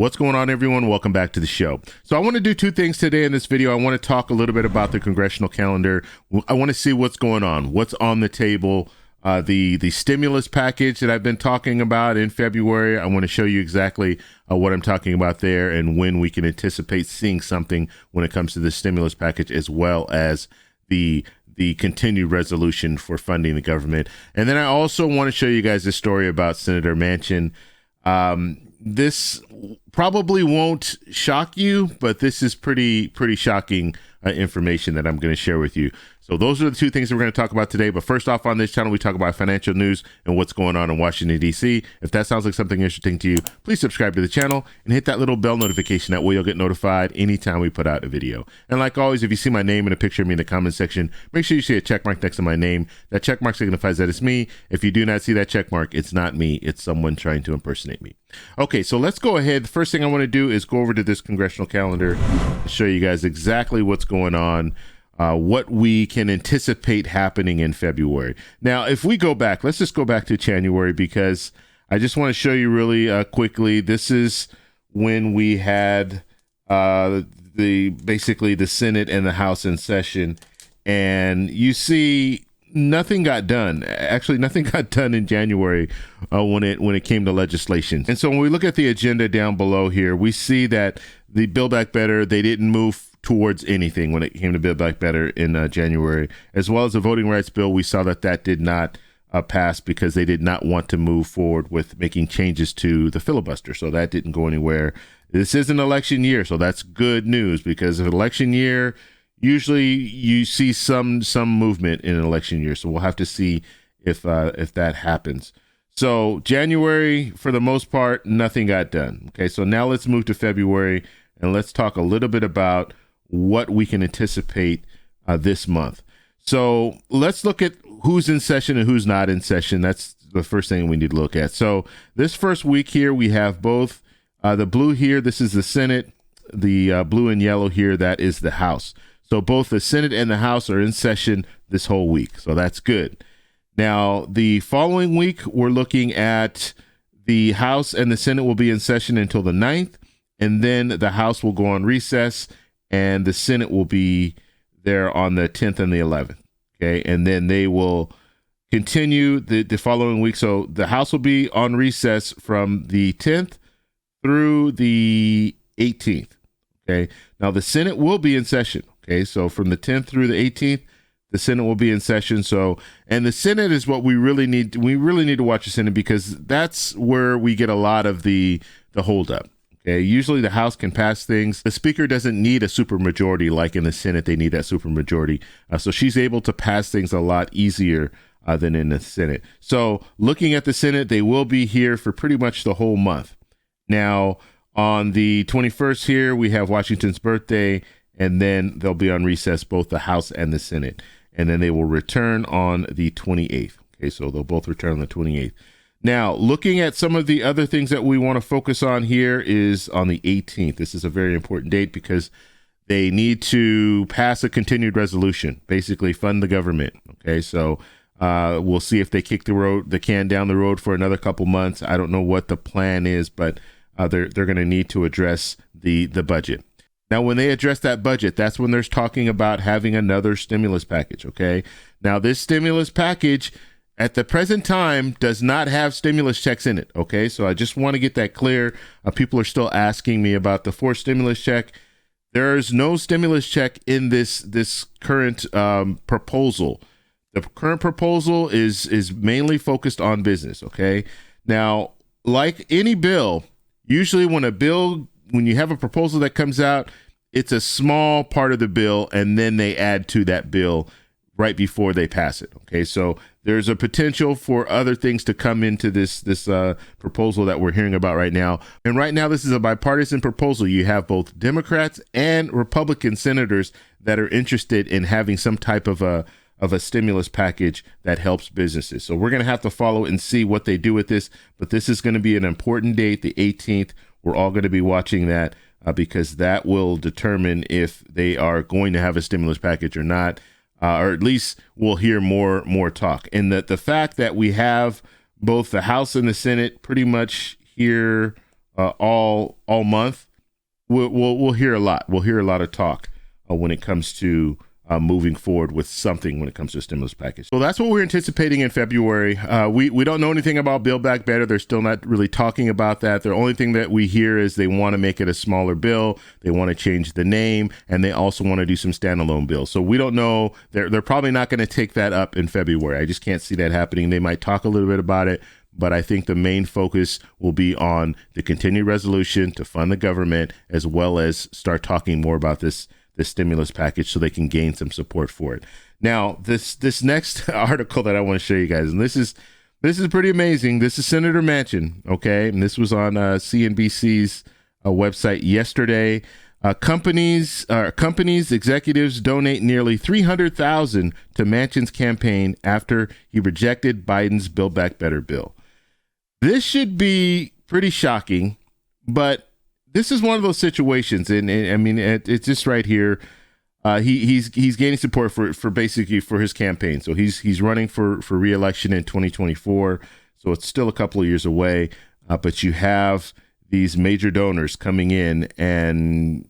What's going on, everyone? Welcome back to the show. So I want to do two things today in this video. I want to talk a little bit about the congressional calendar. I want to see what's going on, what's on the table, the stimulus package that I've been talking about in February. I want to show you exactly what I'm talking about there and when we can anticipate seeing something when it comes to the stimulus package, as well as the continued resolution for funding the government. And then I also want to show you guys a story about Senator Manchin. This probably won't shock you, but this is pretty shocking information that I'm going to share with you. So those are the two things that we're going to talk about today. But first off, on this channel, we talk about financial news and what's going on in Washington, D.C. If that sounds like something interesting to you, please subscribe to the channel and hit that little bell notification. That way you'll get notified anytime we put out a video. And like always, if you see my name and a picture of me in the comment section, make sure you see a check mark next to my name. That check mark signifies that it's me. If you do not see that check mark, it's not me. It's someone trying to impersonate me. Okay, so let's go ahead. The first thing I want to do is go over to this congressional calendar to show you guys exactly what's going on. What we can anticipate happening in February. Now, if we go back, let's just go back to January, because I just want to show you really quickly. This is when we had basically the Senate and the House in session, and you see nothing got done. Actually, nothing got done in January when it came to legislation. And so when we look at the agenda down below here, we see that the Build Back Better, they didn't move towards anything when it came to Build Back Better in January, as well as the voting rights bill. We saw that did not pass because they did not want to move forward with making changes to the filibuster. So that didn't go anywhere. This is an election year, so that's good news, because of an election year, usually you see some movement in an election year. So we'll have to see if that happens. So January, for the most part, nothing got done. Okay, so now let's move to February and let's talk a little bit about what we can anticipate this month. So let's look at who's in session and who's not in session. That's the first thing we need to look at. So this first week here, we have both the blue here. This is the Senate. The blue and yellow here, that is the House. So both the Senate and the House are in session this whole week. So that's good. Now, the following week, we're looking at the House and the Senate will be in session until the 9th. And then the House will go on recess and the Senate will be there on the 10th and the 11th. Okay. And then they will continue the following week. So the House will be on recess from the 10th through the 18th. Okay. Now the Senate will be in session. Okay. So from the 10th through the 18th, the Senate will be in session. So, and the Senate is what we really need. We really need to watch the Senate, because that's where we get a lot of the holdup. Okay. Usually the House can pass things. The Speaker doesn't need a supermajority like in the Senate. They need that supermajority. So she's able to pass things a lot easier than in the Senate. So looking at the Senate, they will be here for pretty much the whole month. Now, on the 21st here, we have Washington's birthday, and then they'll be on recess, both the House and the Senate. And then they will return on the 28th. Okay, so they'll both return on the 28th. Now, looking at some of the other things that we want to focus on here is on the 18th. This is a very important date because they need to pass a continued resolution, basically fund the government. Okay, so we'll see if they kick the can down the road for another couple months. I don't know what the plan is, but they're going to need to address the budget. Now, when they address that budget, that's when they're talking about having another stimulus package. Okay, now this stimulus package at the present time does not have stimulus checks in it. Okay, so I just want to get that clear. People are still asking me about the fourth stimulus check. There's no stimulus check in this current proposal. The current proposal is mainly focused on business. Okay, now, like any bill, usually when you have a proposal that comes out, it's a small part of the bill, and then they add to that bill right before they pass it. Okay, so there's a potential for other things to come into this proposal that we're hearing about right now. And right now, this is a bipartisan proposal. You have both Democrats and Republican senators that are interested in having some type of a stimulus package that helps businesses. So we're going to have to follow and see what they do with this. But this is going to be an important date, the 18th. We're all going to be watching that because that will determine if they are going to have a stimulus package or not. Or at least we'll hear more talk. And the fact that we have both the House and the Senate pretty much here all month, we'll hear a lot. We'll hear a lot of talk when it comes to moving forward with something when it comes to a stimulus package. So that's what we're anticipating in February. We don't know anything about Build Back Better. They're still not really talking about that. The only thing that we hear is they want to make it a smaller bill. They want to change the name, and they also want to do some standalone bills. So we don't know. They're probably not going to take that up in February. I just can't see that happening. They might talk a little bit about it, but I think the main focus will be on the continued resolution to fund the government, as well as start talking more about this stimulus package so they can gain some support for it. Now, this next article that I want to show you guys, and this is pretty amazing. This is Senator Manchin, okay? And this was on CNBC's website yesterday. Companies, executives donate nearly $300,000 to Manchin's campaign after he rejected Biden's Build Back Better bill. This should be pretty shocking, but this is one of those situations, and I mean, it's just right here. He's gaining support for basically for his campaign. So he's running for re-election in 2024. So it's still a couple of years away, but you have these major donors coming in, and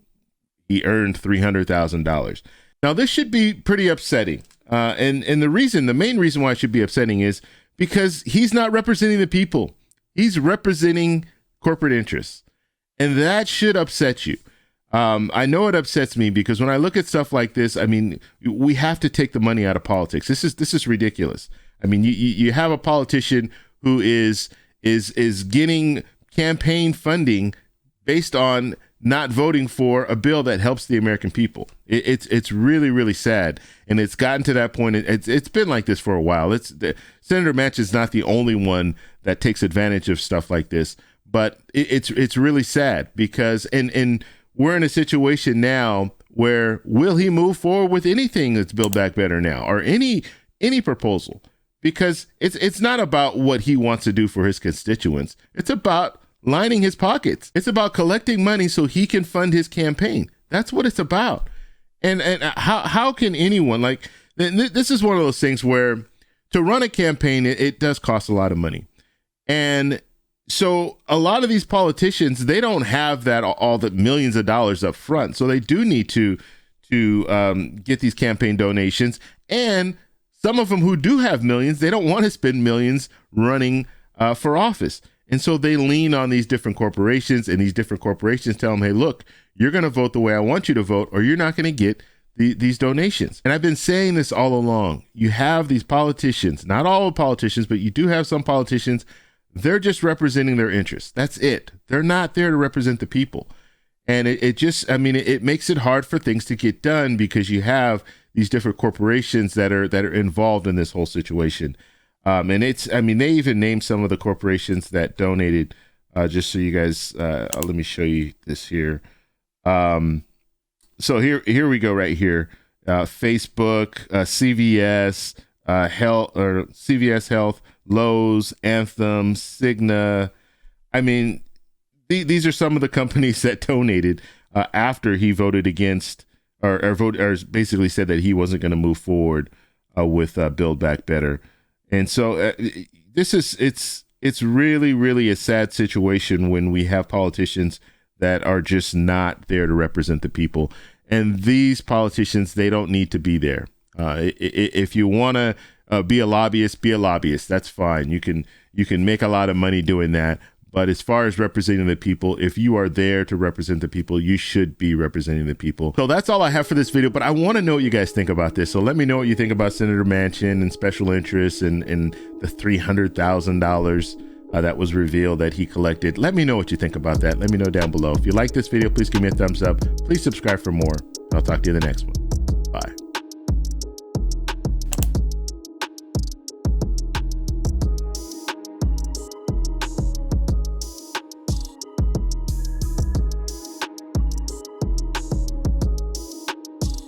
he earned $300,000. Now this should be pretty upsetting, and the main reason why it should be upsetting is because he's not representing the people. He's representing corporate interests. And that should upset you. I know it upsets me because when I look at stuff like this, I mean, we have to take the money out of politics. This is ridiculous. I mean, you have a politician who is getting campaign funding based on not voting for a bill that helps the American people. It's really, really sad. And it's gotten to that point. It's been like this for a while. Senator Manchin is not the only one that takes advantage of stuff like this. But it's really sad because and we're in a situation now where will he move forward with anything that's Build Back Better now or any proposal? Because it's not about what he wants to do for his constituents. It's about lining his pockets. It's about collecting money so he can fund his campaign. That's what it's about. And how can anyone this is one of those things where to run a campaign it does cost a lot of money. And so a lot of these politicians, they don't have that all the millions of dollars up front. So they do need to get these campaign donations. And some of them who do have millions, they don't want to spend millions running for office. And so they lean on these different corporations, and these different corporations tell them, hey, look, you're going to vote the way I want you to vote, or you're not going to get these donations. And I've been saying this all along. You have these politicians, not all politicians, but you do have some politicians. They're just representing their interests. That's it. They're not there to represent the people. And it makes it hard for things to get done because you have these different corporations that are involved in this whole situation. And they even named some of the corporations that donated, just so you guys, let me show you this here. So here we go right here. Facebook, CVS, CVS Health, Lowe's, Anthem, Cigna. I mean, these are some of the companies that donated after he voted against or basically said that he wasn't going to move forward with Build Back Better. And so it's really, really a sad situation when we have politicians that are just not there to represent the people. And these politicians, they don't need to be there. If you want to be a lobbyist, that's fine. You can make a lot of money doing that. But as far as representing the people, if you are there to represent the people, you should be representing the people. So that's all I have for this video, but I want to know what you guys think about this. So let me know what you think about Senator Manchin and special interests and the $300,000 that was revealed that he collected. Let me know what you think about that. Let me know down below. If you like this video, please give me a thumbs up. Please subscribe for more. I'll talk to you in the next one.